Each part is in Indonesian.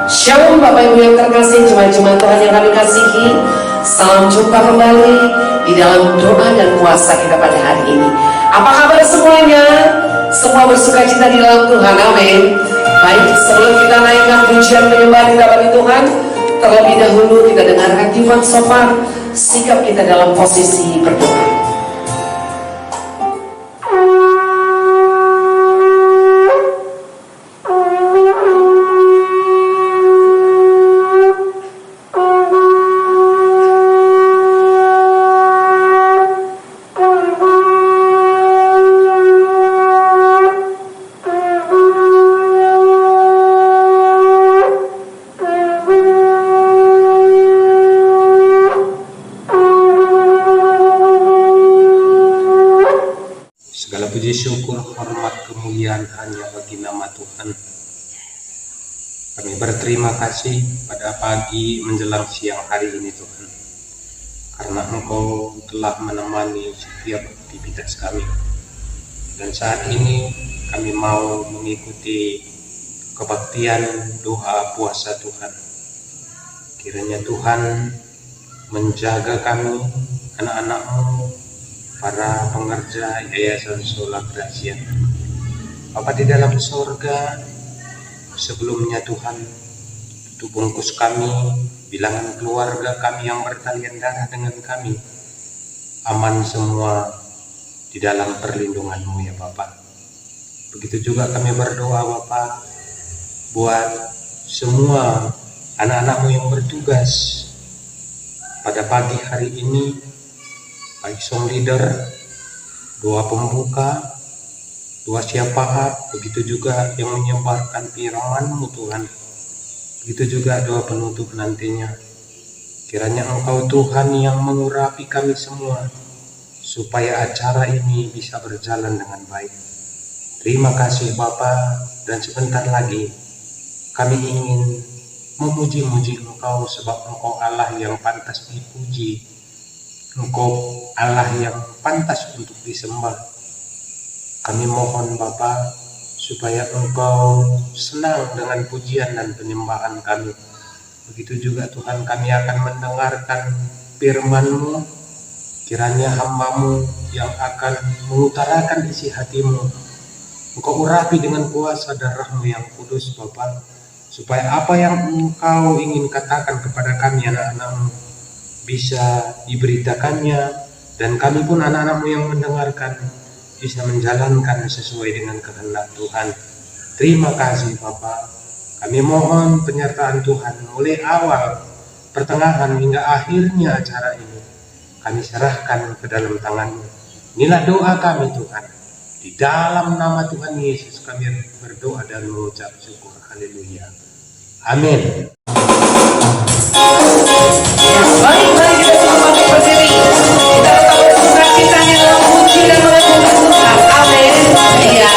Shalom Bapak Ibu yang terkasih, jemaat-jemaat Tuhan yang kami kasihi. Salam jumpa kembali di dalam doa dan puasa kita pada hari ini. Apa kabar semuanya? Semua bersuka cita di dalam Tuhan, amin. Baik, sebelum kita naikkan pujian penyembah kita bagi Tuhan, terlebih dahulu kita dengarkan Ivan Sofar, sikap kita dalam posisi berdoa. Puji syukur, hormat, kemuliaan hanya bagi nama Tuhan. Kami berterima kasih pada pagi menjelang siang hari ini Tuhan, karena Engkau telah menemani setiap aktivitas kami. Dan saat ini kami mau mengikuti kebaktian doa puasa Tuhan. Kiranya Tuhan menjaga kami, anak-anak-Mu, para pengerja Yayasan Sola Gracia. Bapa di dalam surga, sebelumnya Tuhan, tubuh bungkus kami, bilangan keluarga kami yang bertalian darah dengan kami, aman semua di dalam perlindungan-Mu ya Bapa. Begitu juga kami berdoa Bapa, buat semua anak-anak-Mu yang bertugas pada pagi hari ini, baik song leader, doa pembuka, doa syafaat, begitu juga yang menyebarkan firman-Mu Tuhan, begitu juga doa penutup nantinya. Kiranya Engkau Tuhan yang mengurapi kami semua, supaya acara ini bisa berjalan dengan baik. Terima kasih Bapa, dan sebentar lagi kami ingin memuji-muji Engkau, sebab Engkau Allah yang pantas dipuji, Engkau Allah yang pantas untuk disembah. Kami mohon Bapa, supaya Engkau senang dengan pujian dan penyembahan kami. Begitu juga Tuhan, kami akan mendengarkan firman-Mu. Kiranya hamba-Mu yang akan mengutarakan isi hati-Mu, Engkau urapi dengan kuasa darah-Mu yang kudus Bapa, supaya apa yang Engkau ingin katakan kepada kami anak-anak-Mu bisa diberitakannya, dan kami pun anak-anak-Mu yang mendengarkan bisa menjalankan sesuai dengan kehendak Tuhan. Terima kasih Bapa. Kami mohon penyertaan Tuhan mulai awal, pertengahan hingga akhirnya acara ini. Kami serahkan ke dalam tangan-Mu. Inilah doa kami Tuhan. Di dalam nama Tuhan Yesus kami berdoa dan mengucap syukur. Haleluya. Amin. Baik, mari kita semua berdiri. Kita tetap bersuka cita dalam puji dan mengagungkan Tuhan. Amin. Iya.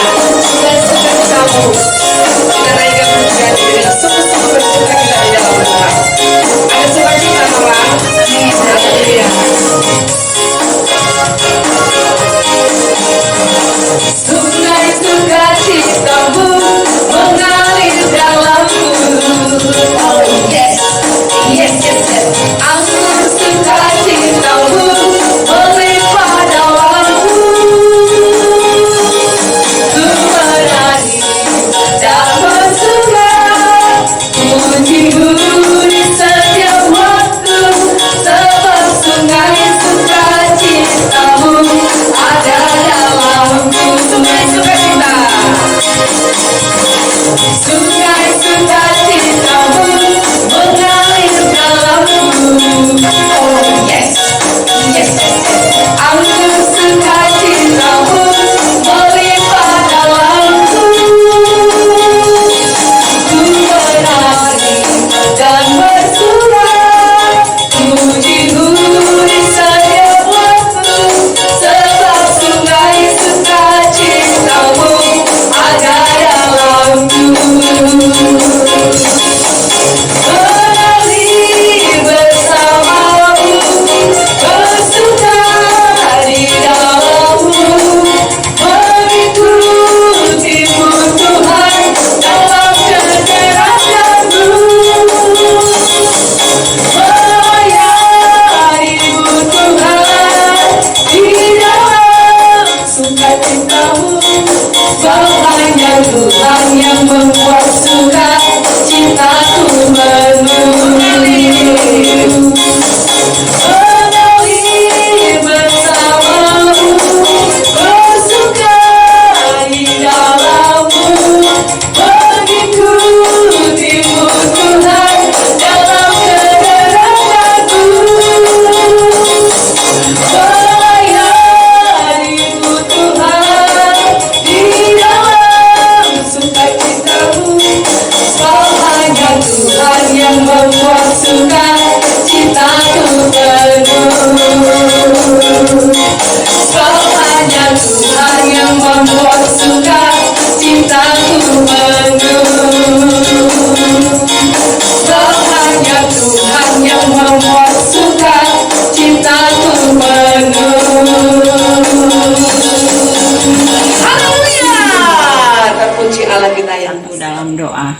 bersatu dalam doa.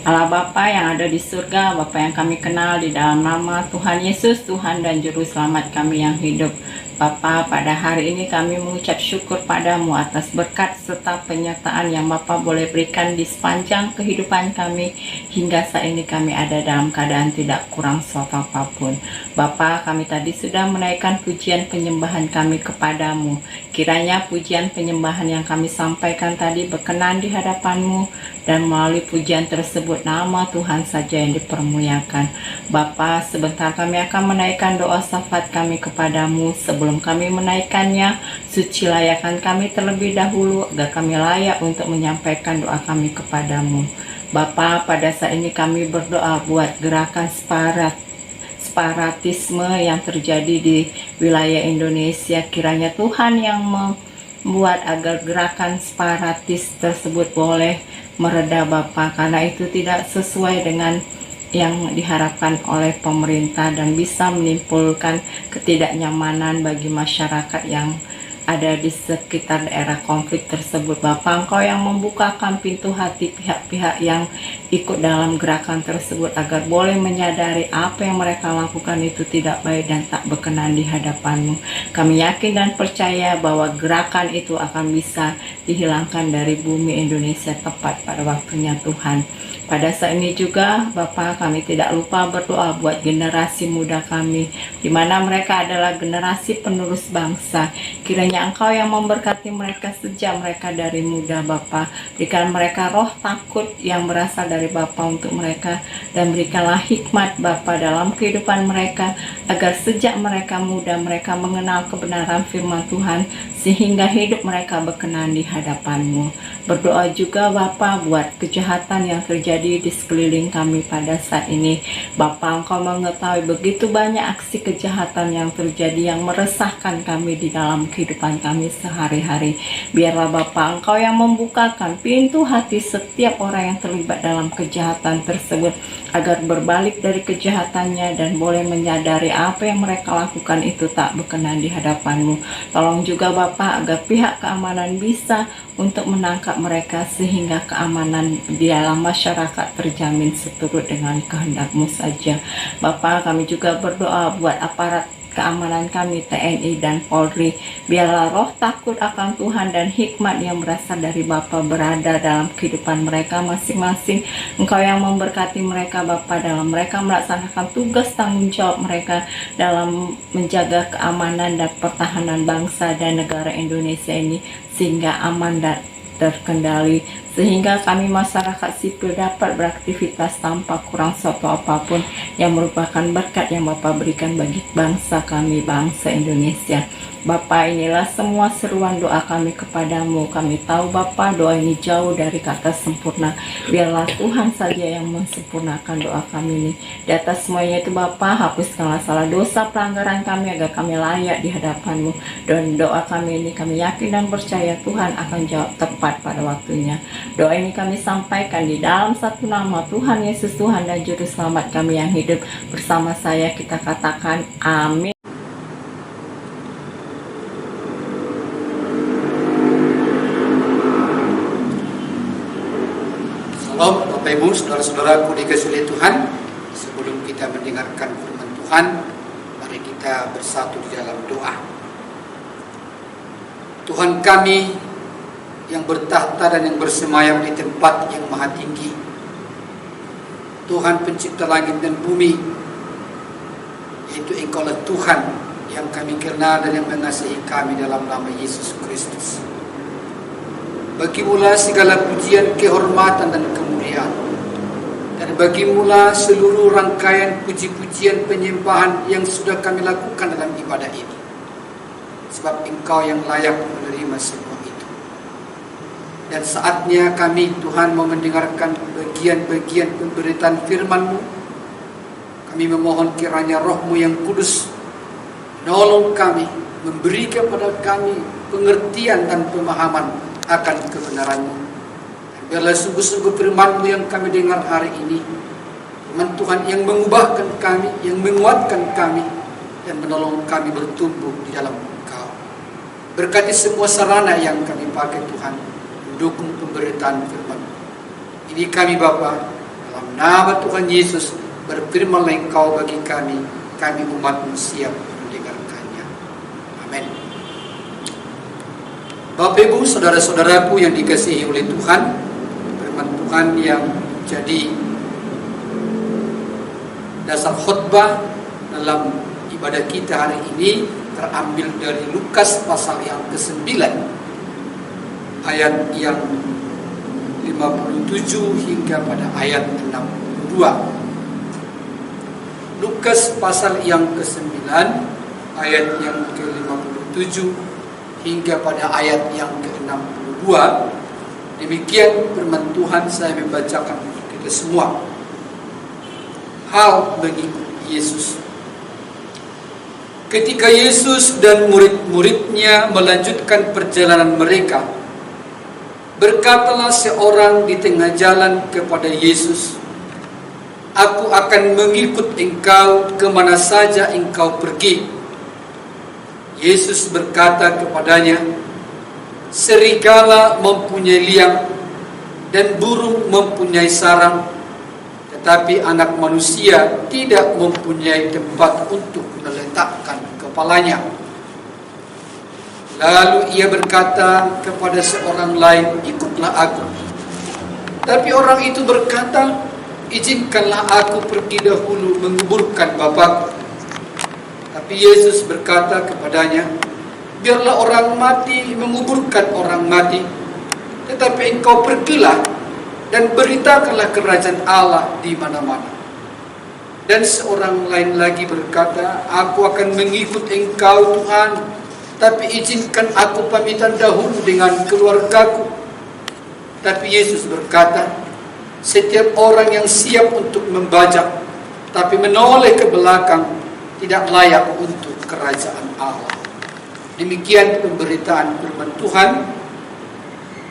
Allah Bapa yang ada di surga, Bapa yang kami kenal di dalam nama Tuhan Yesus, Tuhan dan Juru Selamat kami yang hidup. Bapa, pada hari ini kami mengucap syukur padamu atas berkat serta penyertaan yang Bapa boleh berikan di sepanjang kehidupan kami hingga saat ini kami ada dalam keadaan tidak kurang suatu apapun. Bapa, kami tadi sudah menaikkan pujian penyembahan kami kepadamu. Kiranya pujian penyembahan yang kami sampaikan tadi berkenan di hadapanmu dan melalui pujian tersebut nama Tuhan saja yang dipermuliakan. Bapa, sebentar kami akan menaikkan doa syafaat kami kepadamu. Sebelum kami menaikkannya, suci layakan kami terlebih dahulu agar kami layak untuk menyampaikan doa kami kepadamu. Bapa, pada saat ini kami berdoa buat gerakan separatisme yang terjadi di wilayah Indonesia. Kiranya Tuhan yang membuat agar gerakan separatis tersebut boleh mereda Bapa, karena itu tidak sesuai dengan yang diharapkan oleh pemerintah dan bisa menimbulkan ketidaknyamanan bagi masyarakat yang ada di sekitar daerah konflik tersebut. Bapa, Engkau yang membukakan pintu hati pihak-pihak yang ikut dalam gerakan tersebut agar boleh menyadari apa yang mereka lakukan itu tidak baik dan tak berkenan di hadapan-Mu. Kami yakin dan percaya bahwa gerakan itu akan bisa dihilangkan dari bumi Indonesia tepat pada waktunya Tuhan. Pada saat ini juga Bapa, kami tidak lupa berdoa buat generasi muda kami, di mana mereka adalah generasi penerus bangsa. Kiranya Engkau yang memberkati mereka sejak mereka dari muda Bapa. Berikan mereka roh takut yang berasal dari Bapa untuk mereka, dan berikanlah hikmat Bapa dalam kehidupan mereka, agar sejak mereka muda mereka mengenal kebenaran firman Tuhan, sehingga hidup mereka berkenan di hadapan-Mu. Berdoa juga Bapa buat kejahatan yang terjadi di sekeliling kami pada saat ini. Bapa, Engkau mengetahui begitu banyak aksi kejahatan yang terjadi yang meresahkan kami di dalam kehidupan kami sehari-hari. Biarlah Bapa, Engkau yang membukakan pintu hati setiap orang yang terlibat dalam kejahatan tersebut, agar berbalik dari kejahatannya dan boleh menyadari apa yang mereka lakukan itu tak berkenan di hadapan-Mu. Tolong juga Bapa agar pihak keamanan bisa untuk menangkap mereka sehingga keamanan di dalam masyarakat terjamin seturut dengan kehendak-Mu saja. Bapa, kami juga berdoa buat aparat keamanan kami, TNI dan Polri. Biarlah roh takut akan Tuhan dan hikmat yang berasal dari Bapa berada dalam kehidupan mereka masing-masing. Engkau yang memberkati mereka Bapa dalam mereka melaksanakan tugas tanggung jawab mereka dalam menjaga keamanan dan pertahanan bangsa dan negara Indonesia ini sehingga aman dan terkendali, sehingga kami masyarakat sipil dapat beraktivitas tanpa kurang suatu apapun, yang merupakan berkat yang Bapak berikan bagi bangsa kami, bangsa Indonesia. Bapa, inilah semua seruan doa kami kepadamu. Kami tahu Bapa, doa ini jauh dari kata sempurna. Biarlah Tuhan saja yang mensempurnakan doa kami ini. Di atas semuanya itu Bapa, hapuskanlah salah dosa pelanggaran kami agar kami layak di hadapan-Mu. Dan doa kami ini kami yakin dan percaya Tuhan akan jawab tepat pada waktunya. Doa ini kami sampaikan di dalam satu nama Tuhan Yesus, Tuhan dan Juru Selamat kami yang hidup. Bersama saya kita katakan amin. Shalom Bapak Ibu, saudara-saudaraku dikasihi oleh Tuhan. Sebelum kita mendengarkan firman Tuhan, mari kita bersatu di dalam doa. Tuhan kami yang bertahta dan yang bersemayam di tempat yang maha tinggi, Tuhan pencipta langit dan bumi, yaitu Engkaulah Tuhan yang kami kenal dan yang mengasihi kami dalam nama Yesus Kristus. Bagimulah segala pujian, kehormatan dan kemuliaan, dan bagimulah seluruh rangkaian puji-pujian penyembahan yang sudah kami lakukan dalam ibadah ini, sebab Engkau yang layak menerima semua itu. Dan saatnya kami Tuhan mau mendengarkan bagian-bagian pemberitaan firman-Mu. Kami memohon kiranya Roh-Mu yang kudus menolong kami, memberi kepada kami pengertian dan pemahaman akan kebenaran-Mu. Dan biarlah sungguh-sungguh firman-Mu yang kami dengar hari ini, firman Tuhan yang mengubahkan kami, yang menguatkan kami, dan menolong kami bertumbuh di dalam Engkau. Berkati semua sarana yang kami pakai Tuhan, mendukung pemberitaan firman. Ini kami Bapa, dalam nama Tuhan Yesus, berfirmanlah Engkau bagi kami umat-Mu siap mendengarkannya. Amin. Bapak Ibu, saudara-saudaraku yang dikasihi oleh Tuhan, firman Tuhan yang jadi dasar khutbah dalam ibadah kita hari ini terambil dari Lukas pasal yang ke-9 ayat yang 57 hingga pada ayat 62. Lukas pasal yang ke-9 ayat yang ke-57 hingga pada ayat yang ke-62. Demikian firman Tuhan, saya membacakan untuk kita semua. Hal mengikut Yesus. Ketika Yesus dan murid-muridnya melanjutkan perjalanan mereka, berkatalah seorang di tengah jalan kepada Yesus, "Aku akan mengikut engkau kemana saja engkau pergi." Yesus berkata kepadanya, "Serigala mempunyai liang dan burung mempunyai sarang, tetapi anak manusia tidak mempunyai tempat untuk meletakkan kepalanya." Lalu ia berkata kepada seorang lain, "Ikutlah aku." Tapi orang itu berkata, "Izinkanlah aku pergi dahulu menguburkan Bapakku." Tapi Yesus berkata kepadanya, "Biarlah orang mati menguburkan orang mati, tetapi engkau pergilah dan beritakanlah kerajaan Allah di mana-mana." Dan seorang lain lagi berkata, "Aku akan mengikut engkau Tuhan, tapi izinkan aku pamitan dahulu dengan keluargaku." Tapi Yesus berkata, "Setiap orang yang siap untuk membajak, tapi menoleh ke belakang, tidak layak untuk kerajaan Allah." Demikian pemberitaan firman Tuhan.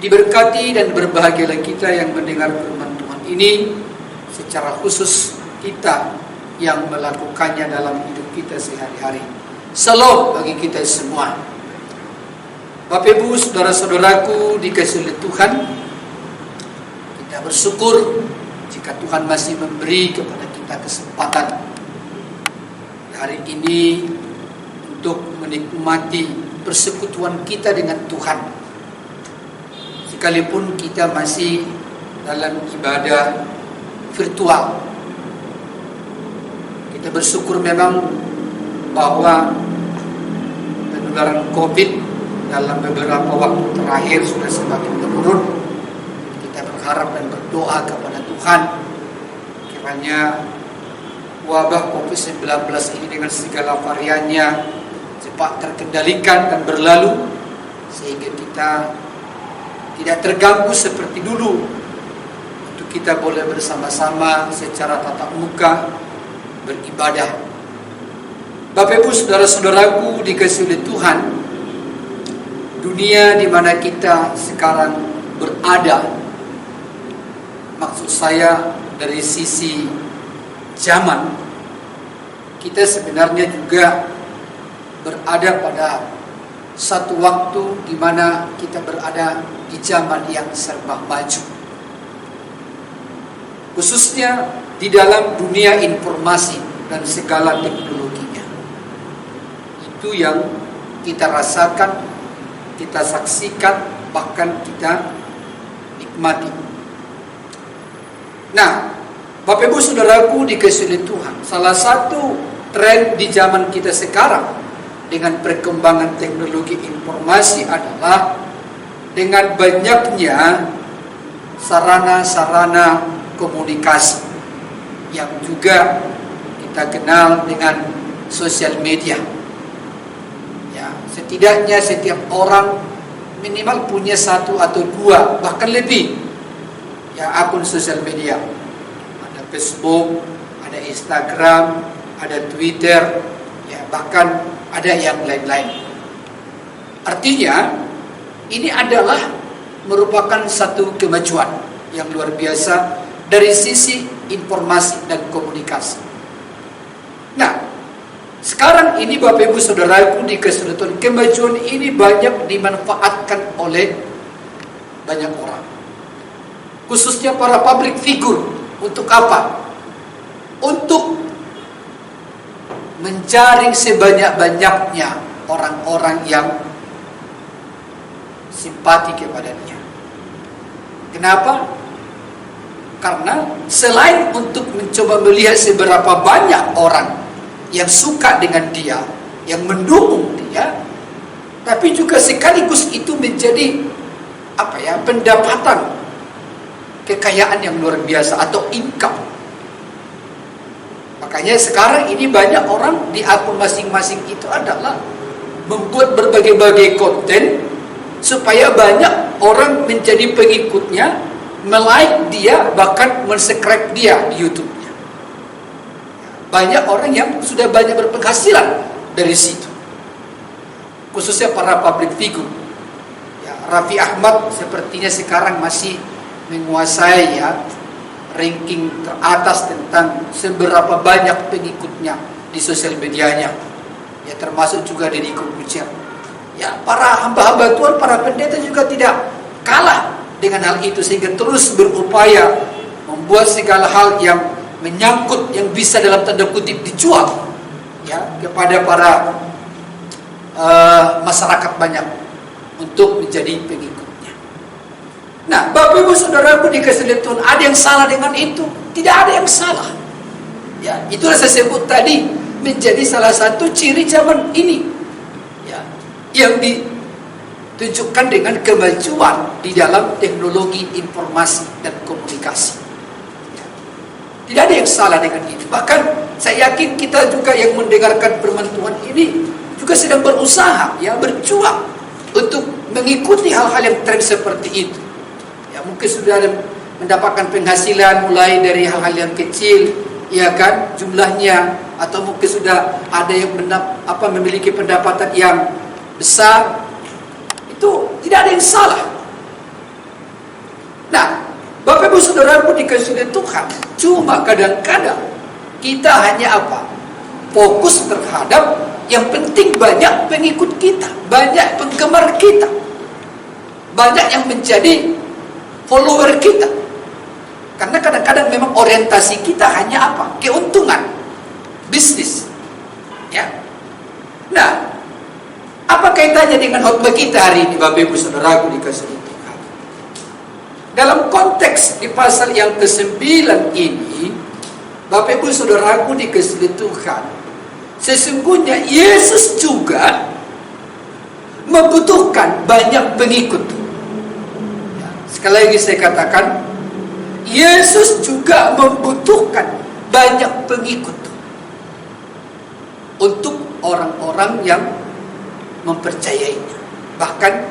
Diberkati dan berbahagialah kita yang mendengar firman Tuhan ini, secara khusus kita yang melakukannya dalam hidup kita sehari-hari. Salam bagi kita semua. Bapak Ibu, saudara-saudaraku dikasihi oleh Tuhan, kita bersyukur jika Tuhan masih memberi kepada kita kesempatan hari ini untuk menikmati persekutuan kita dengan Tuhan. Sekalipun kita masih dalam ibadah virtual, kita bersyukur memang bahwa penularan COVID dalam beberapa waktu terakhir sudah semakin menurun. Kita berharap dan berdoa kepada Tuhan kiranya wabah COVID-19 ini dengan segala variannya cepat terkendalikan dan berlalu, sehingga kita tidak terganggu seperti dulu, untuk kita boleh bersama-sama secara tatap muka beribadah. Bapak Ibu, saudara-saudaraku dikasihi oleh Tuhan, dunia di mana kita sekarang berada, maksud saya dari sisi zaman, kita sebenarnya juga berada pada satu waktu di mana kita berada di zaman yang serba maju, khususnya di dalam dunia informasi dan segala teknologinya. Itu yang kita rasakan, kita saksikan, bahkan kita nikmati. Nah, Bapak Ibu saudaraku dikasihi oleh Tuhan, salah satu tren di zaman kita sekarang dengan perkembangan teknologi informasi adalah dengan banyaknya sarana-sarana komunikasi yang juga kita kenal dengan sosial media. Ya, setidaknya setiap orang minimal punya satu atau dua, bahkan lebih, ya, akun sosial media. Ada Facebook, ada Instagram, ada Twitter, ya, bahkan ada yang lain-lain. Artinya ini adalah merupakan satu kemajuan yang luar biasa dari sisi informasi dan komunikasi. Nah, sekarang ini Bapak Ibu saudaraku dikasihi Tuhan, kemajuan ini banyak dimanfaatkan oleh banyak orang. khususnya para public figure. Untuk apa? Untuk menjaring sebanyak-banyaknya orang-orang yang simpati kepada dia. Kenapa? Karena selain untuk mencoba melihat seberapa banyak orang yang suka dengan dia, yang mendukung dia, tapi juga sekaligus itu menjadi pendapatan, kekayaan yang luar biasa atau income. Makanya sekarang ini banyak orang di akun masing-masing itu adalah membuat berbagai-bagai konten supaya banyak orang menjadi pengikutnya, melike dia, bahkan mensubscribe dia di YouTube-nya. Banyak orang yang sudah banyak berpenghasilan dari situ, khususnya para public figure. Ya, Raffi Ahmad sepertinya sekarang masih menguasai ranking teratas tentang seberapa banyak pengikutnya di sosial medianya. Ya, termasuk juga Deddy Corbuzier. Ya, para hamba-hamba Tuhan, para pendeta juga tidak kalah dengan hal itu, sehingga terus berupaya membuat segala hal yang menyangkut, yang bisa dalam tanda kutip dijual kepada para masyarakat banyak untuk menjadi pengikutnya. Nah, Bapak Ibu Saudaraku dikasihi Tuhan, ada yang salah dengan itu? Tidak ada yang salah. Ya, itulah saya sebut tadi menjadi salah satu ciri zaman ini. Ya, yang ditunjukkan dengan kemajuan di dalam teknologi informasi dan komunikasi. Ya, tidak ada yang salah dengan itu. Bahkan saya yakin kita juga yang mendengarkan firman Tuhan ini juga sedang berusaha, berjuang untuk mengikuti hal-hal yang tren seperti itu. Ya, mungkin sudah mendapatkan penghasilan mulai dari hal-hal yang kecil, jumlahnya, atau mungkin sudah ada yang memiliki pendapatan yang besar. Itu tidak ada yang salah. Nah, Bapak Ibu Saudaraku dikasihi Tuhan, cuma kadang-kadang kita hanya fokus terhadap yang penting banyak pengikut kita, banyak penggemar kita, banyak yang menjadi follower kita. Karena kadang-kadang memang orientasi kita hanya keuntungan, bisnis. Ya. Nah, apa kaitannya dengan khotbah kita hari ini, Bapak Ibu Saudaraku dikasihi Tuhan? Dalam konteks di pasal yang ke-9 ini, Bapak Ibu Saudaraku dikasihi Tuhan, sesungguhnya Yesus juga membutuhkan banyak pengikut. Sekali lagi saya katakan, Yesus juga membutuhkan banyak pengikut untuk orang-orang yang mempercayainya, bahkan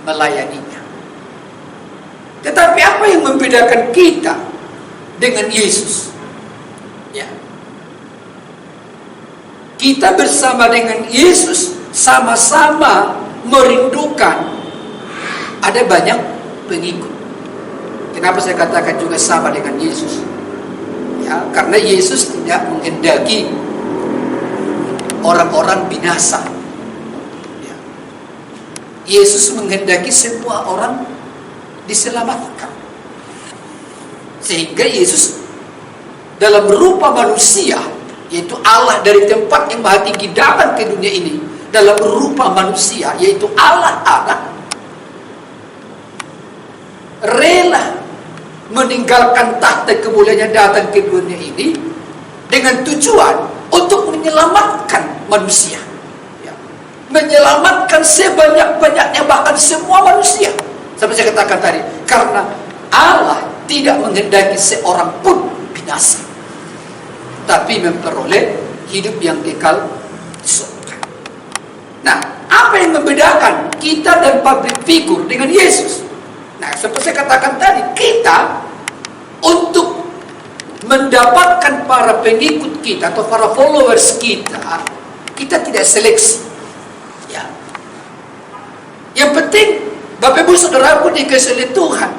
melayaninya. Tetapi apa yang membedakan kita dengan Yesus? Ya. Kita bersama dengan Yesus sama-sama merindukan ada banyak pengikut. Kenapa saya katakan juga sama dengan Yesus? Ya, karena Yesus tidak menghendaki orang-orang binasa. Ya. Yesus menghendaki semua orang diselamatkan. Sehingga Yesus dalam rupa manusia, yaitu Allah dari tempat yang maha tinggi datang ke dunia ini dalam rupa manusia, yaitu Allah anak, rela meninggalkan tahta kemuliaannya datang ke dunia ini dengan tujuan untuk menyelamatkan manusia, menyelamatkan sebanyak-banyaknya, bahkan semua manusia. Seperti saya katakan tadi, karena Allah tidak menghendaki seorang pun binasa, tapi memperoleh hidup yang kekal di surga. Nah, apa yang membedakan kita dan public figure dengan Yesus? Nah, seperti saya katakan tadi, kita untuk mendapatkan para pengikut kita atau para followers kita, kita tidak seleksi. Ya. Yang penting, Bapak Ibu Saudaraku dikasihi Tuhan,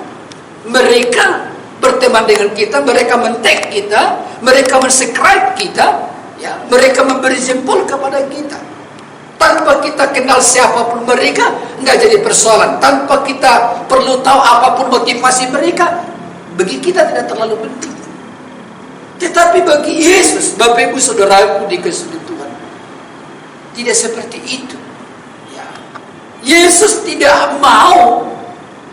mereka berteman dengan kita, mereka men-tag kita, mereka men-subscribe kita, mereka memberi jempol kepada kita. Tanpa kita kenal siapapun mereka, nggak jadi persoalan. Tanpa kita perlu tahu apapun motivasi mereka, bagi kita tidak terlalu penting. Tetapi bagi Yesus, Bapak Ibu Saudaraku dikasihi Tuhan, tidak seperti itu. Ya. Yesus tidak mau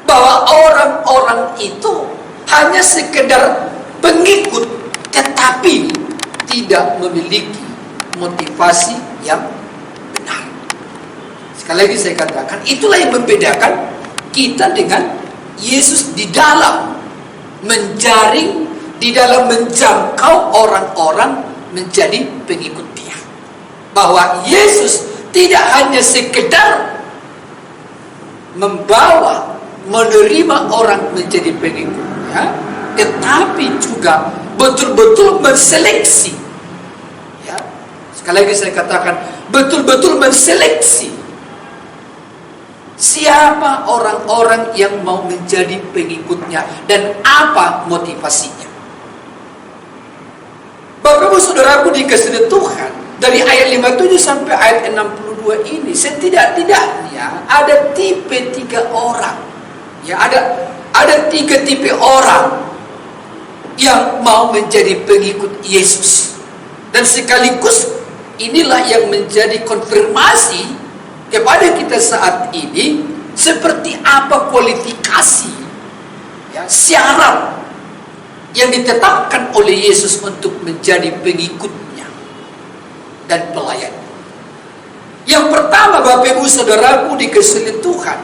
bahwa orang-orang itu hanya sekedar pengikut, tetapi tidak memiliki motivasi yang benar. Sekali lagi saya katakan, itulah yang membedakan kita dengan Yesus di dalam menjaring, di dalam menjangkau orang-orang menjadi pengikut Dia. Bahwa Yesus tidak hanya sekedar membawa, menerima orang menjadi pengikutnya, tetapi juga betul-betul menseleksi. Ya. Sekali lagi saya katakan, betul-betul menseleksi siapa orang-orang yang mau menjadi pengikutnya dan apa motivasinya. Bapak Ibu Saudaraku dikasihi Tuhan, dari ayat 57 sampai ayat 62 ini setidak-tidaknya ada tipe 3 orang. Ya, ada 3 tipe orang yang mau menjadi pengikut Yesus. Dan sekaligus inilah yang menjadi konfirmasi kepada kita saat ini, seperti apa kualifikasi, ya, syarat yang ditetapkan oleh Yesus untuk menjadi pengikutnya dan pelayan. Yang pertama, Bapak Ibu Saudaraku dikasihi Tuhan,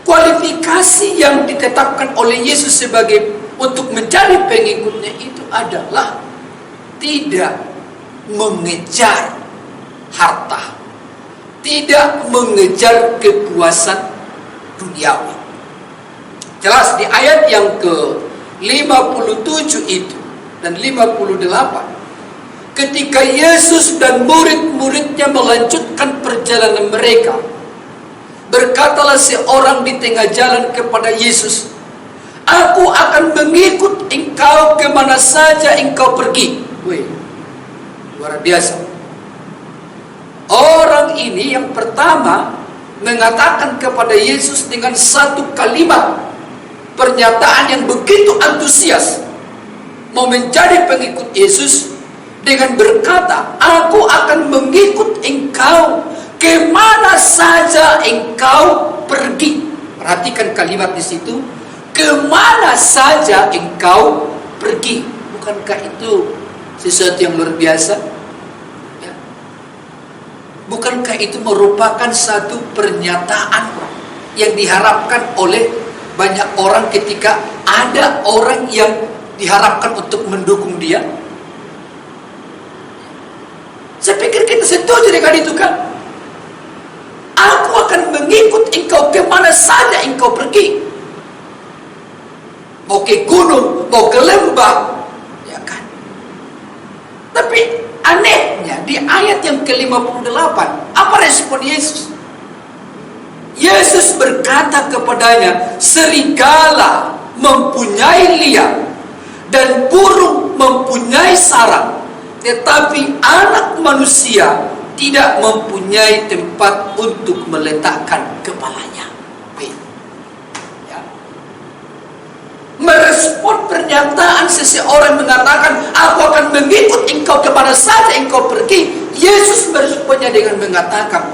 kualifikasi yang ditetapkan oleh Yesus sebagai untuk menjadi pengikutnya itu adalah tidak mengejar harta, tidak mengejar kepuasan duniawi. Jelas di ayat yang ke-57 itu dan 58, ketika Yesus dan murid-muridnya melanjutkan perjalanan mereka, berkatalah seorang di tengah jalan kepada Yesus, "Aku akan mengikut engkau kemana saja engkau pergi." Wih, luar biasa. Orang ini yang pertama mengatakan kepada Yesus dengan satu kalimat pernyataan yang begitu antusias mau menjadi pengikut Yesus dengan berkata, "Aku akan mengikut engkau kemana saja engkau pergi." Perhatikan kalimat di situ, kemana saja engkau pergi. Bukankah itu sesuatu yang luar biasa? Bukankah itu merupakan satu pernyataan yang diharapkan oleh banyak orang ketika ada orang yang diharapkan untuk mendukung dia? Saya pikir kita setuju dengan itu kan? Aku akan mengikut engkau kemana saja engkau pergi. Mau ke gunung, mau ke lembah, ya kan? Tapi anehnya di ayat yang ke-58, apa respon Yesus? Yesus berkata kepadanya, "Serigala mempunyai liang dan burung mempunyai sarang, tetapi anak manusia tidak mempunyai tempat untuk meletakkan kepalanya." Merespon pernyataan seseorang mengatakan, "Aku akan mengikut engkau kemana saja engkau pergi." Yesus meresponnya dengan mengatakan,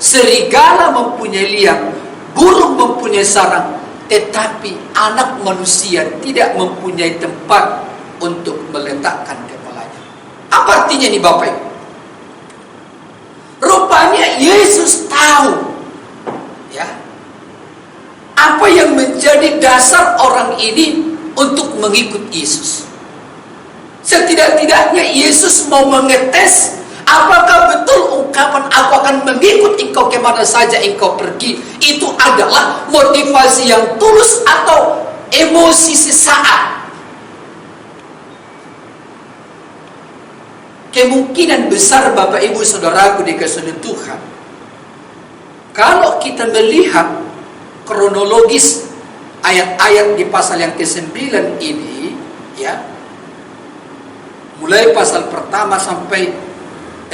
"Serigala mempunyai liang, burung mempunyai sarang, tetapi anak manusia tidak mempunyai tempat untuk meletakkan kepalanya." Apa artinya ini Bapak Ibu? Rupanya Yesus tahu, ya, apa yang menjadi dasar orang ini untuk mengikut Yesus. Setidak-tidaknya Yesus mau mengetes apakah betul ungkapan "aku akan mengikut engkau kemana saja engkau pergi" itu adalah motivasi yang tulus atau emosi sesaat. Kemungkinan besar Bapak Ibu Saudaraku dikasihi Tuhan, kalau kita melihat kronologis ayat-ayat di pasal yang ke-9 ini, ya, mulai pasal pertama sampai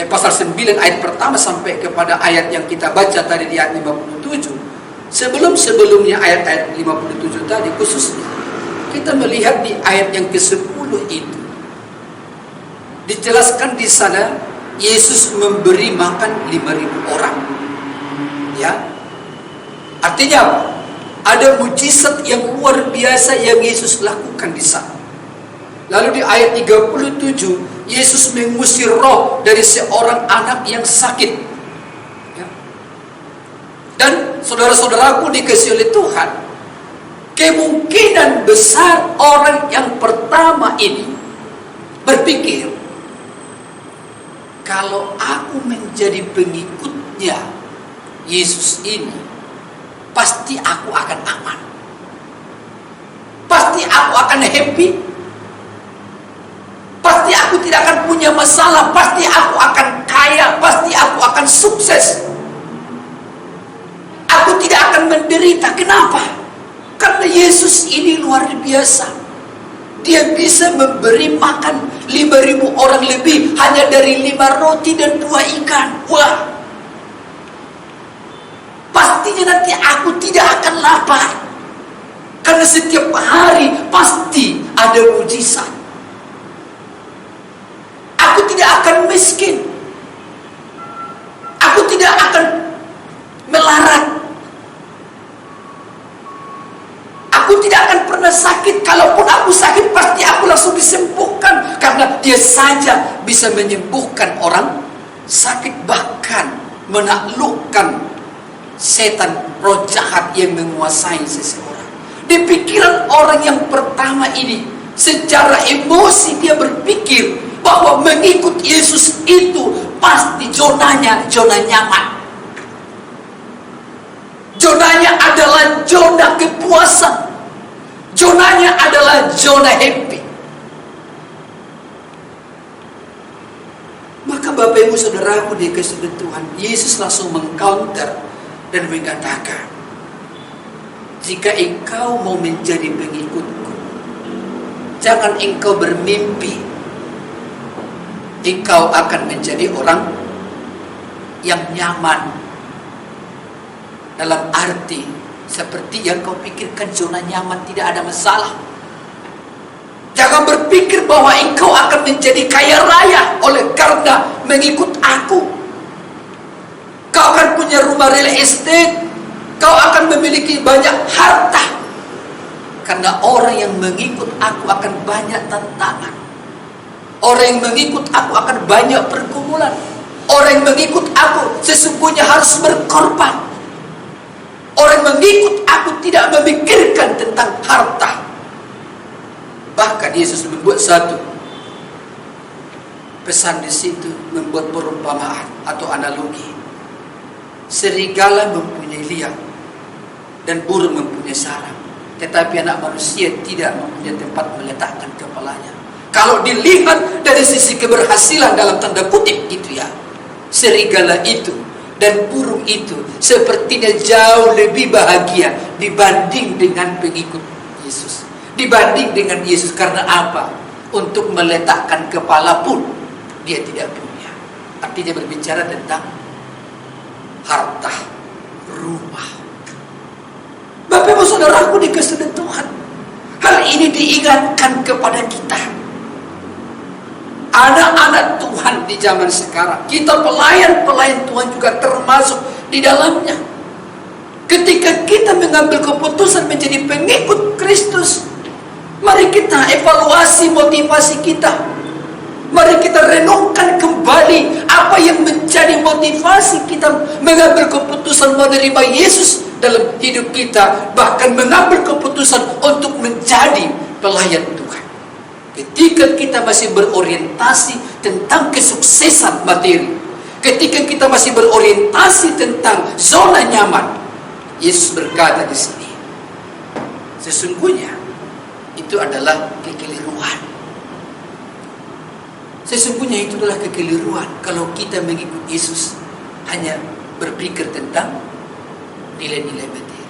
pasal 9 ayat pertama sampai kepada ayat yang kita baca tadi di ayat 57. Sebelumnya ayat-ayat 57 tadi khususnya kita melihat di ayat yang ke-10 itu dijelaskan di sana Yesus memberi makan 5.000 orang. Ya. Artinya apa? Ada mujizat yang luar biasa yang Yesus lakukan di sana. Lalu di ayat 37 Yesus mengusir roh dari seorang anak yang sakit. Ya. Dan saudara-saudaraku dikasihi oleh Tuhan, kemungkinan besar orang yang pertama ini berpikir, kalau aku menjadi pengikutnya Yesus ini, pasti aku akan aman. Pasti aku akan happy. Pasti aku tidak akan punya masalah. Pasti aku akan kaya. Pasti aku akan sukses. Aku tidak akan menderita. Kenapa? Karena Yesus ini luar biasa. Dia bisa memberi makan 5.000 orang lebih hanya dari 5 roti dan 2 ikan. Wah, pastinya nanti aku tidak akan lapar. Karena setiap hari pasti ada mujizat. Aku tidak akan miskin. Aku tidak akan melarat. Aku tidak akan pernah sakit. Kalaupun aku sakit, pasti aku langsung disembuhkan. Karena dia saja bisa menyembuhkan orang sakit, bahkan menaklukkan setan, roh jahat yang menguasai seseorang. Di pikiran orang yang pertama ini, secara emosi dia berpikir bahwa mengikut Yesus itu pasti zonanya zona nyaman. Zonanya adalah zona kepuasan. Zonanya adalah zona happy. Maka Bapak Ibu Saudaraku dikasihi Tuhan, Yesus langsung mengcounter dan mengatakan, jika engkau mau menjadi pengikutku, jangan engkau bermimpi engkau akan menjadi orang yang nyaman. Dalam arti seperti yang kau pikirkan zona nyaman tidak ada masalah. Jangan berpikir bahwa engkau akan menjadi kaya raya oleh karena mengikut aku. Kau akan punya rumah real estate, kau akan memiliki banyak harta. Karena orang yang mengikut aku akan banyak tantangan. Orang yang mengikut aku akan banyak pergumulan. Orang yang mengikut aku sesungguhnya harus berkorban. Orang yang mengikut aku tidak memikirkan tentang harta. Bahkan Yesus membuat satu pesan di situ, membuat perumpamaan atau analogi. Serigala mempunyai liang dan burung mempunyai sarang, tetapi anak manusia tidak mempunyai tempat meletakkan kepalanya. Kalau dilihat dari sisi keberhasilan dalam tanda kutip gitu ya, serigala itu dan burung itu sepertinya jauh lebih bahagia dibanding dengan pengikut Yesus. Dibanding dengan Yesus, karena apa? Untuk meletakkan kepala pun dia tidak punya. Artinya berbicara tentang harta, rumah. Bapak Ibu Saudaraku dikasihi Tuhan, hal ini diingatkan kepada kita, anak-anak Tuhan di zaman sekarang. Kita pelayan-pelayan Tuhan juga termasuk di dalamnya. Ketika kita mengambil keputusan menjadi pengikut Kristus, mari kita evaluasi motivasi kita. Mari kita renungkan kembali apa yang menjadi motivasi kita mengambil keputusan menerima Yesus dalam hidup kita, bahkan mengambil keputusan untuk menjadi pelayan Tuhan. Ketika kita masih berorientasi tentang kesuksesan materi, ketika kita masih berorientasi tentang zona nyaman, Yesus berkata di sini, sesungguhnya itu adalah kekeliruan. Sesungguhnya itu adalah kekeliruan kalau kita mengikut Yesus hanya berpikir tentang nilai-nilai materi.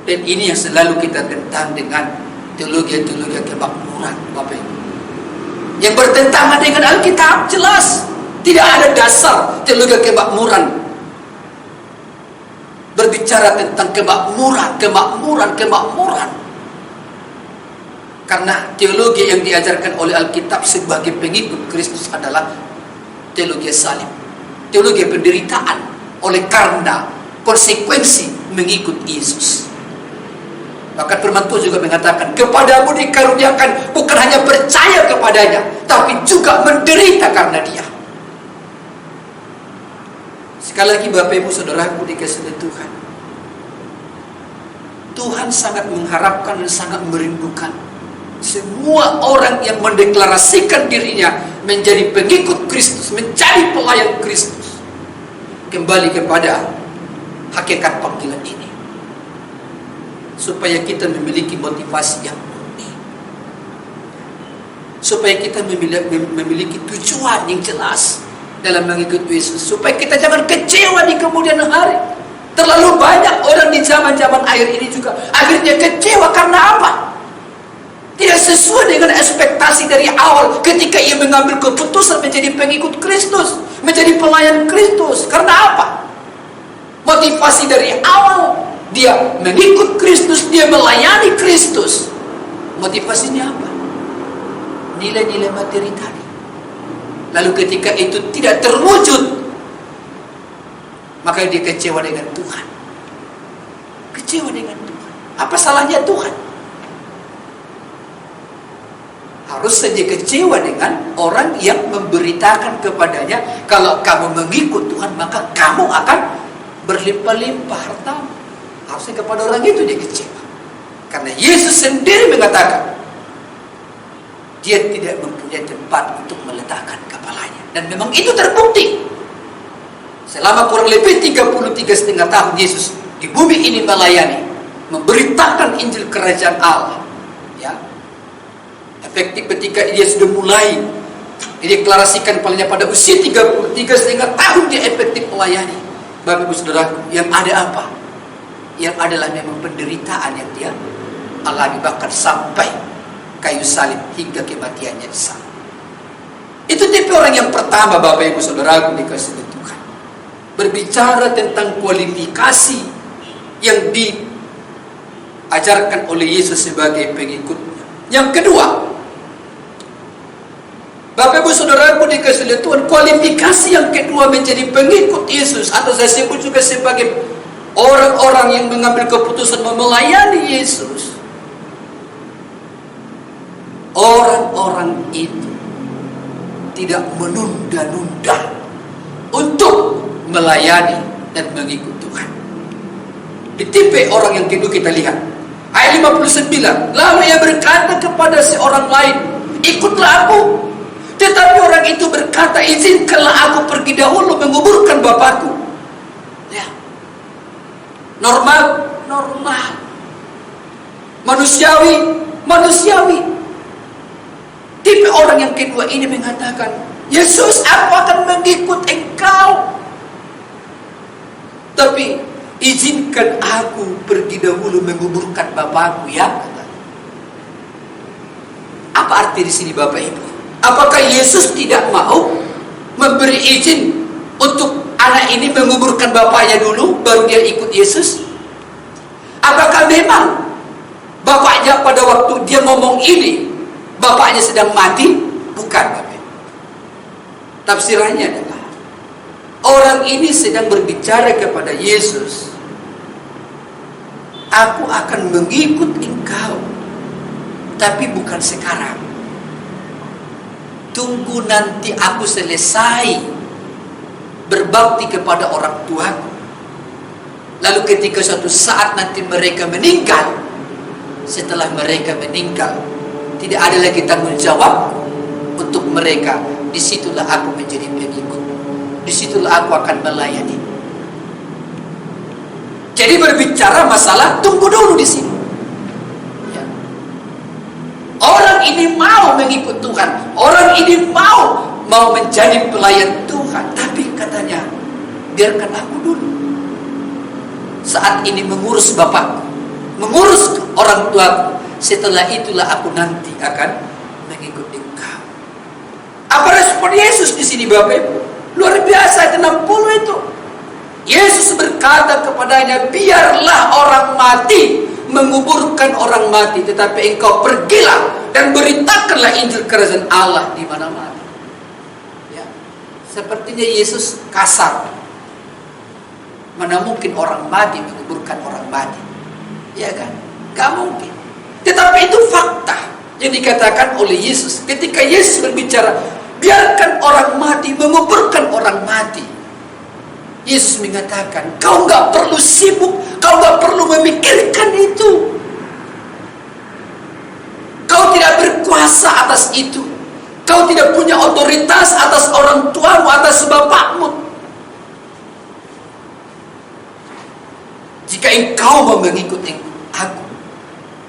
Dan ini yang selalu kita tentang dengan teologi-teologi kemakmuran, Bapak Ibu, yang bertentangan dengan Alkitab. Jelas Tidak ada dasar teologi kemakmuran berbicara tentang kemakmuran. Karena teologi yang diajarkan oleh Alkitab sebagai pengikut Kristus adalah teologi salib, teologi penderitaan oleh karena konsekuensi mengikut Yesus. Maka firman Tuhan juga mengatakan, kepadamu dikaruniakan bukan hanya percaya kepadanya, tapi juga menderita karena dia. Sekali lagi Bapak Ibu Saudaraku dikasihi Tuhan, Tuhan sangat mengharapkan dan sangat merindukan semua orang yang mendeklarasikan dirinya menjadi pengikut Kristus, menjadi pelayan Kristus, kembali kepada hakikat panggilan ini, supaya kita memiliki motivasi yang murni, supaya kita memiliki tujuan yang jelas dalam mengikut Yesus, supaya kita jangan kecewa di kemudian hari. Terlalu banyak orang di zaman-zaman akhir ini juga akhirnya kecewa karena apa? Tidak sesuai dengan ekspektasi dari awal ketika ia mengambil keputusan menjadi pengikut Kristus, menjadi pelayan Kristus. Karena apa? Motivasi dari awal dia mengikut Kristus, dia melayani Kristus. Motivasinya apa? Nilai-nilai materi tadi. Lalu ketika itu tidak terwujud, maka dia kecewa dengan Tuhan. Kecewa dengan Tuhan. Apa salahnya Tuhan? Harus saja kecewa dengan orang yang memberitakan kepadanya, kalau kamu mengikut Tuhan maka kamu akan berlimpah-limpah harta. Harusnya kepada orang itu dia kecewa, karena Yesus sendiri mengatakan dia tidak mempunyai tempat untuk meletakkan kepalanya. Dan memang itu terbukti. Selama kurang lebih 33,5 tahun Yesus di bumi ini melayani, memberitakan Injil Kerajaan Allah. Ya, efektif ketika dia sudah mulai dideklarasikan palingnya pada usia 33,5 tahun dia efektif melayani. Bapak Ibu Saudaraku, yang ada apa? Yang adalah memang penderitaan yang dia alami, bahkan sampai kayu salib hingga kematiannya di sana. Itu tipe orang yang pertama, Bapak Ibu Saudaraku dikasihi Tuhan. Berbicara tentang kualifikasi yang diajarkan oleh Yesus sebagai pengikutnya. Yang kedua, Bapak Ibu Saudaraku dikasihi Tuhan, kualifikasi yang kedua menjadi pengikut Yesus, atau saya sebut juga sebagai orang-orang yang mengambil keputusan melayani Yesus. Orang-orang itu tidak menunda-nunda untuk melayani dan mengikut Tuhan. Di tipe orang yang kedua kita lihat ayat 59, lalu ia berkata kepada seorang lain, ikutlah aku. Tetapi orang itu berkata, izinkanlah aku pergi dahulu menguburkan bapakku. Ya, normal, manusiawi. Tipe orang yang kedua ini mengatakan, Yesus, aku akan mengikut engkau, tapi izinkan aku pergi dahulu menguburkan bapakku, ya. Apa arti di sini, Bapak Ibu? Apakah Yesus tidak mau memberi izin untuk anak ini menguburkan bapaknya dulu, baru dia ikut Yesus? Apakah memang bapaknya pada waktu dia ngomong ini, bapaknya sedang mati? Bukan, Bapak. Tafsirannya adalah orang ini sedang berbicara kepada Yesus, aku akan mengikut engkau, tapi bukan sekarang. Tunggu nanti aku selesai berbakti kepada orang tuaku. Lalu ketika suatu saat nanti mereka meninggal, setelah mereka meninggal, tidak ada lagi tanggung jawab untuk mereka. Disitulah aku menjadi pengikut. Disitulah aku akan melayani. Jadi berbicara masalah tunggu dulu di sini. Ya. Orang ini mau mengikut Tuhan. Orang ini mau menjadi pelayan Tuhan. Tapi katanya, biarkan aku dulu. Saat ini mengurus bapakku, mengurus orang tuaku. Setelah itulah aku nanti akan mengikut engkau. Apa respon Yesus di sini, Bapak Ibu? Luar biasa 60 itu. Yesus berkata kepadanya, biarlah orang mati menguburkan orang mati, tetapi engkau pergilah dan beritakanlah Injil kerajaan Allah di mana-mana. Ya. Sepertinya Yesus kasar. Mana mungkin orang mati menguburkan orang mati? Ya kan? Gak mungkin. Tetapi itu fakta yang dikatakan oleh Yesus. Ketika Yesus berbicara, biarkan orang mati menguburkan orang mati, Yesus mengatakan, kau gak perlu sibuk, kau gak perlu memikirkan itu. Kau tidak berkuasa atas itu. Kau tidak punya otoritas atas orang tuamu, atas bapakmu. Jika engkau mau mengikuti aku,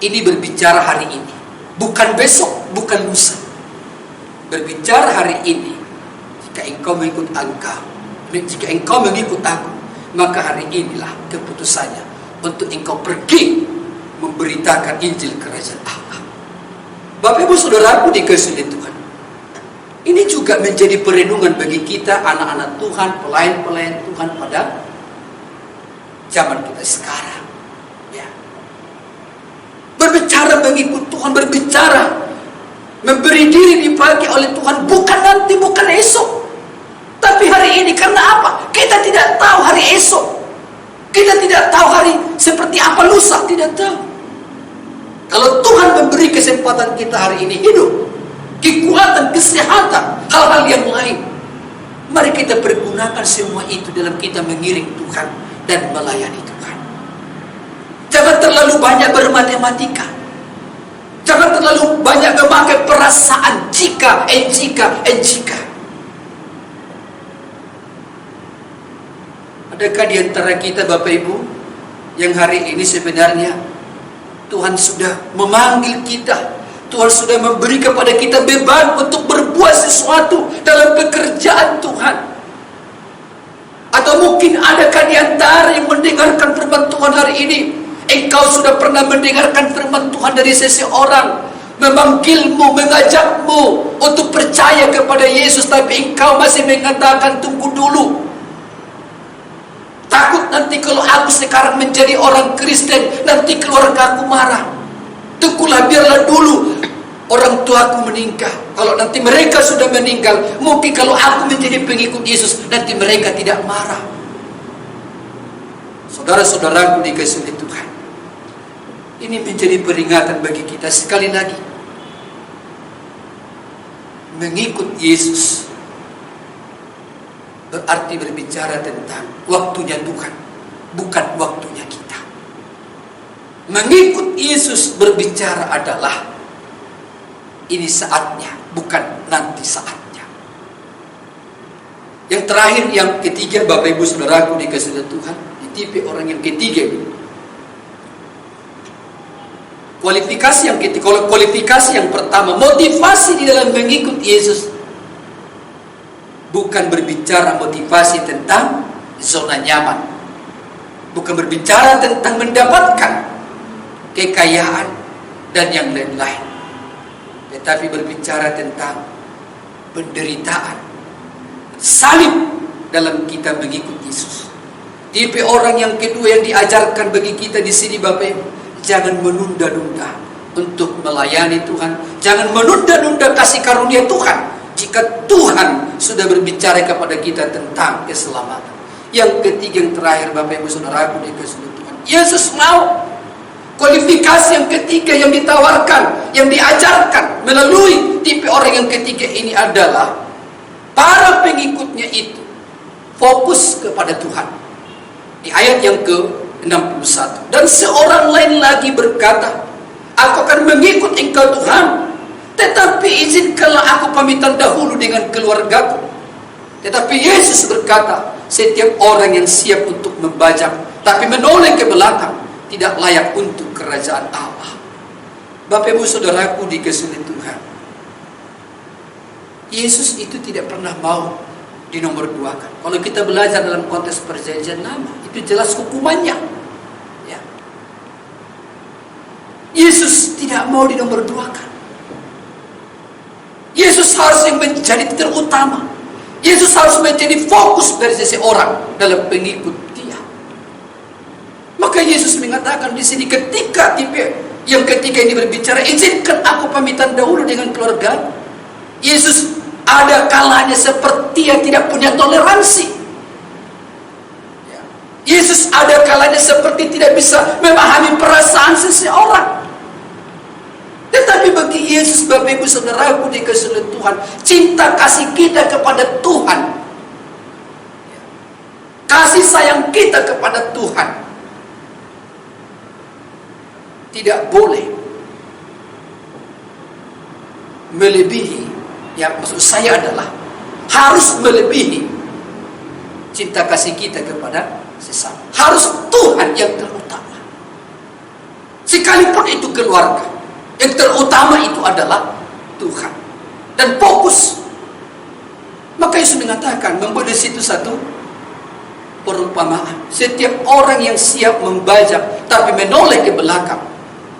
ini berbicara hari ini, bukan besok, bukan lusa. Berbicara hari ini. Jika engkau mengikut jika engkau mengikut aku, maka hari inilah keputusannya untuk engkau pergi memberitakan Injil kerajaan Allah. Bapak ibu saudaraku dikasihi Tuhan, ini juga menjadi perenungan bagi kita anak-anak Tuhan, pelayan-pelayan Tuhan pada zaman kita sekarang. Ya. Berbicara mengikut Tuhan, berbicara memberi diri dipakai oleh Tuhan, bukan nanti, bukan esok, tapi hari ini. Karena apa? Kita tidak tahu hari esok. Kita tidak tahu hari seperti apa lusa, tidak tahu. Kalau Tuhan memberi kesempatan kita hari ini hidup, kekuatan, kesehatan, hal-hal yang lain, mari kita pergunakan semua itu dalam kita mengiring Tuhan dan melayani Tuhan. Jangan terlalu banyak bermatematika. Jangan terlalu banyak memakai perasaan jika. Adakah di antara kita Bapak Ibu yang hari ini sebenarnya Tuhan sudah memanggil kita, Tuhan sudah memberi kepada kita beban untuk berbuat sesuatu dalam pekerjaan Tuhan? Atau mungkin adakah di antara yang mendengarkan firman Tuhan hari ini, engkau sudah pernah mendengarkan firman Tuhan dari seseorang memanggilmu, mengajakmu untuk percaya kepada Yesus, tapi engkau masih mengatakan tunggu dulu. Takut nanti kalau aku sekarang menjadi orang Kristen, nanti keluarga aku marah. Tunggulah, biarlah dulu orang tuaku meninggal. Kalau nanti mereka sudah meninggal, mungkin kalau aku menjadi pengikut Yesus, nanti mereka tidak marah. Saudara-saudaraku dikasihi Tuhan, ini menjadi peringatan bagi kita sekali lagi. Mengikut Yesus berarti berbicara tentang waktunya Tuhan, bukan waktunya kita. Mengikut Yesus berbicara adalah ini saatnya, bukan nanti saatnya. Yang terakhir, yang ketiga, Bapak Ibu Saudaraku dikasihi Tuhan, di tipe orang yang ketiga. Kualifikasi yang ketiga, kalau kualifikasi yang pertama, motivasi di dalam mengikut Yesus bukan berbicara motivasi tentang zona nyaman, bukan berbicara tentang mendapatkan kekayaan dan yang lain-lain, tetapi berbicara tentang penderitaan, salib dalam kita mengikut Yesus. Tipe orang yang kedua yang diajarkan bagi kita di sini Bapak Ibu, jangan menunda-nunda untuk melayani Tuhan, jangan menunda-nunda kasih karunia Tuhan. Jika Tuhan sudah berbicara kepada kita tentang keselamatan. Yang ketiga, yang terakhir Bapak Ibu Saudaraku dikasihi Tuhan, Yesus mau. Kualifikasi yang ketiga yang ditawarkan, yang diajarkan melalui tipe orang yang ketiga ini adalah para pengikutnya itu fokus kepada Tuhan. Di ayat yang ke-61, dan seorang lain lagi berkata, aku akan mengikut engkau Tuhan, tetapi izinkanlah aku pamitan dahulu dengan keluargaku. Tetapi Yesus berkata, setiap orang yang siap untuk membajak tapi menoleh ke belakang tidak layak untuk kerajaan Allah. Bapak Ibu Saudaraku dikasihi Tuhan, Yesus itu tidak pernah mau dinomorduakan. Kalau kita belajar dalam konteks perjanjian lama, itu jelas hukumannya. Ya. Yesus tidak mau dinomorduakan. Yesus harus yang menjadi terutama. Yesus harus menjadi fokus dari seseorang dalam pengikut Dia. Maka Yesus mengatakan di sini ketika ini berbicara, izinkan aku pamitan dahulu dengan keluarga. Yesus ada kalanya seperti yang tidak punya toleransi. Yesus ada kalanya seperti tidak bisa memahami perasaan seseorang. Tetapi bagi Yesus, Bapak Ibu Saudaraku dikasihi oleh Tuhan, cinta kasih kita kepada Tuhan, kasih sayang kita kepada Tuhan tidak boleh melebihi, yang maksud saya adalah harus melebihi cinta kasih kita kepada sesama. Harus Tuhan yang terutama. Sekalipun itu keluarga, yang terutama itu adalah Tuhan. Dan fokus. Maka Yesus mengatakan, membuat di situ satu perumpamaan. Setiap orang yang siap membajak tapi menoleh ke belakang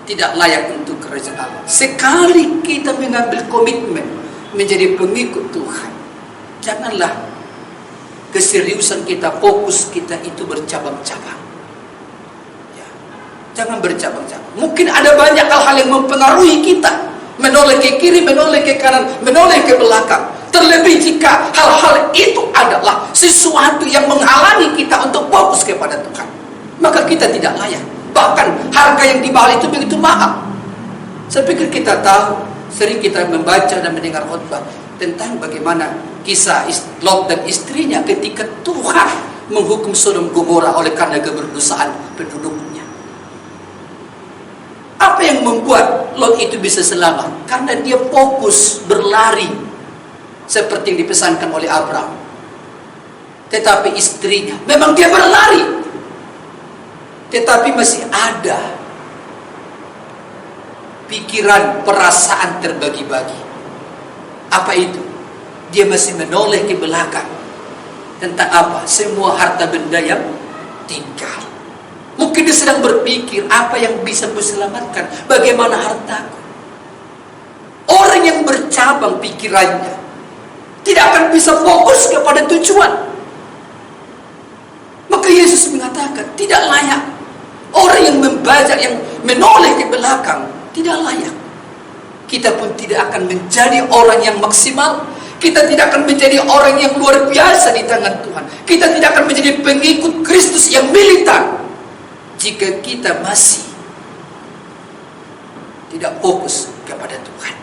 tidak layak untuk kerajaan Allah. Sekali kita mengambil komitmen menjadi pengikut Tuhan, janganlah keseriusan kita, fokus kita itu bercabang-cabang. Ya, jangan bercabang-cabang. Mungkin ada banyak hal-hal yang mempengaruhi kita, menoleh ke kiri, menoleh ke kanan, menoleh ke belakang. Terlebih jika hal-hal itu adalah sesuatu yang menghalangi kita untuk fokus kepada Tuhan, maka kita tidak layak. Bahkan harga yang dibayar itu begitu mahal. Saya pikir kita tahu, sering kita membaca dan mendengar khotbah tentang bagaimana kisah Lot dan istrinya ketika Tuhan menghukum Sodom Gomora oleh karena keberdosaan penduduknya. Apa yang membuat Lot itu bisa selamat? Karena dia fokus berlari seperti yang dipesankan oleh Abraham. Tetapi istrinya, memang dia berlari, tetapi masih ada pikiran, perasaan terbagi-bagi. Apa itu? Dia masih menoleh ke belakang. Tentang apa? Semua harta benda yang tinggal. Mungkin dia sedang berpikir, apa yang bisa kuselamatkan? Bagaimana hartaku? Orang yang bercabang pikirannya tidak akan bisa fokus kepada tujuan. Maka Yesus mengatakan, tidak layak. Orang yang membajak, yang menoleh ke belakang, tidak layak. Kita pun tidak akan menjadi orang yang maksimal. Kita tidak akan menjadi orang yang luar biasa di tangan Tuhan. Kita tidak akan menjadi pengikut Kristus yang militan jika kita masih tidak fokus kepada Tuhan.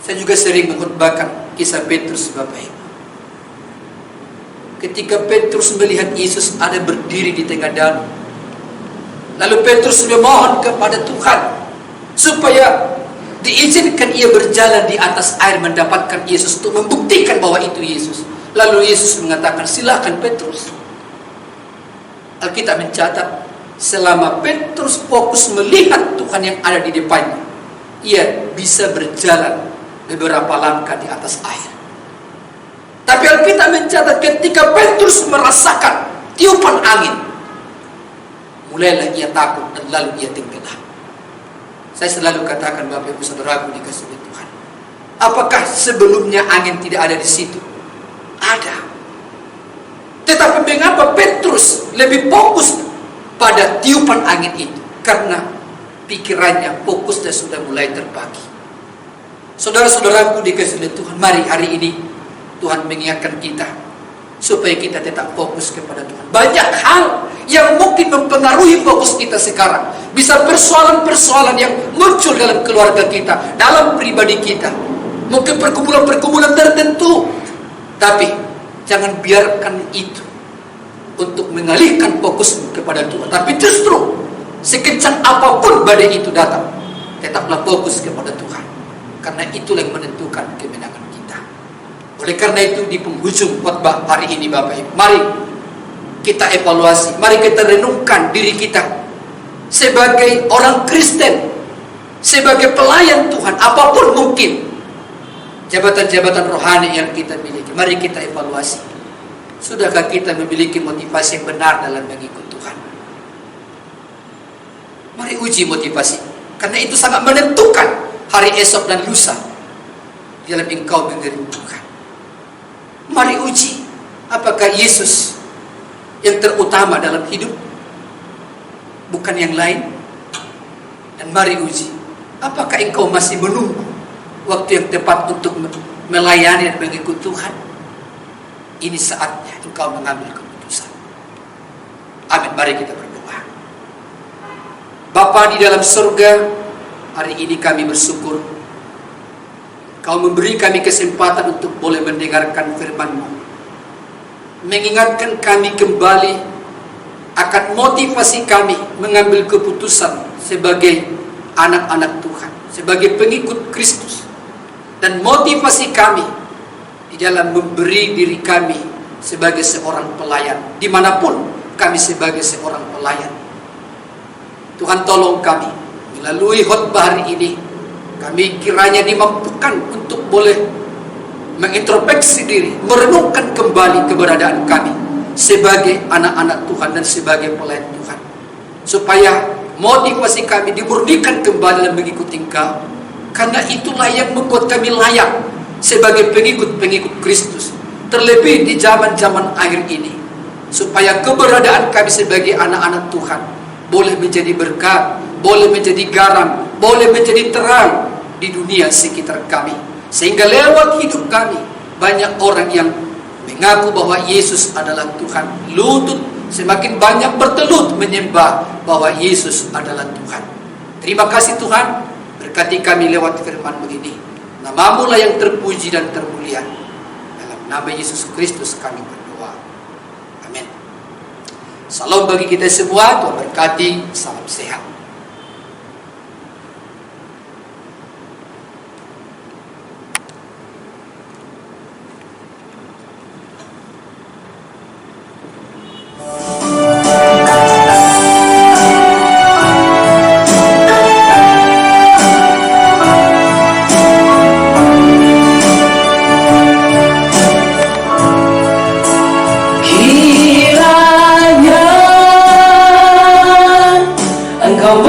Saya juga sering mengkhotbahkan kisah Petrus, Bapak Ibu. Ketika Petrus melihat Yesus ada berdiri di tengah danau, lalu Petrus memohon kepada Tuhan supaya diizinkan ia berjalan di atas air mendapatkan Yesus, untuk membuktikan bahwa itu Yesus. Lalu Yesus mengatakan, silakan Petrus. Alkitab mencatat, selama Petrus fokus melihat Tuhan yang ada di depannya, ia bisa berjalan beberapa langkah di atas air. Tapi Alkitab mencatat ketika Petrus merasakan tiupan angin, mulailah ia takut dan lalu ia tenggelam. Saya selalu katakan, Bapak Ibu Saudaraku dikasihi Tuhan, apakah sebelumnya angin tidak ada di situ? Ada. Tetapi mengapa Petrus lebih fokus pada tiupan angin itu? Karena pikirannya fokusnya sudah mulai terbagi. Saudara-saudaraku dikasihi Tuhan, mari hari ini Tuhan mengingatkan kita supaya kita tetap fokus kepada Tuhan. Banyak hal yang mungkin mempengaruhi fokus kita sekarang. Bisa persoalan-persoalan yang muncul dalam keluarga kita, dalam pribadi kita, mungkin pergumulan-pergumulan tertentu. Tapi jangan biarkan itu untuk mengalihkan fokus kepada Tuhan. Tapi justru sekencang apapun badai itu datang, tetaplah fokus kepada Tuhan, karena itulah yang menentukan kemenangan kita. Oleh karena itu, di penghujung khotbah hari ini, Bapak Ibu, mari kita evaluasi, mari kita renungkan diri kita sebagai orang Kristen, sebagai pelayan Tuhan, apapun mungkin jabatan-jabatan rohani yang kita miliki. Mari kita evaluasi, sudahkah kita memiliki motivasi yang benar dalam mengikut Tuhan? Mari uji motivasi, karena itu sangat menentukan hari esok dan lusa. di dalam engkau dengerin Tuhan. Mari uji, apakah Yesus yang terutama dalam hidup, bukan yang lain? Dan mari uji, apakah engkau masih menunggu waktu yang tepat untuk melayani dan mengikut Tuhan? Ini saatnya engkau mengambil keputusan. Amin. Mari kita berdoa. Bapa di dalam surga, hari ini kami bersyukur Kau memberi kami kesempatan untuk boleh mendengarkan firman-Mu, mengingatkan kami kembali akan motivasi kami mengambil keputusan sebagai anak-anak Tuhan, sebagai pengikut Kristus, dan motivasi kami di dalam memberi diri kami sebagai seorang pelayan, dimanapun kami sebagai seorang pelayan. Tuhan, tolong kami melalui khotbah hari ini, kami kiranya dimampukan untuk boleh mengintrospeksi diri, merenungkan kembali keberadaan kami sebagai anak-anak Tuhan dan sebagai pelayan Tuhan, supaya motivasi kami dimurnikan kembali dalam mengikuti Engkau, karena itulah yang membuat kami layak sebagai pengikut-pengikut Kristus, terlebih di zaman-zaman akhir ini, supaya keberadaan kami sebagai anak-anak Tuhan boleh menjadi berkat, boleh menjadi garam, boleh menjadi terang di dunia sekitar kami, sehingga lewat hidup kami banyak orang yang mengaku bahwa Yesus adalah Tuhan. Lutut semakin banyak bertelut menyembah bahwa Yesus adalah Tuhan. Terima kasih Tuhan, berkati kami lewat firman begini. Namamu lah yang terpuji dan termulia. Dalam nama Yesus Kristus kami berdoa. Amin. Salam bagi kita semua, Tuhan berkati, salam sehat. Kiranya Engkau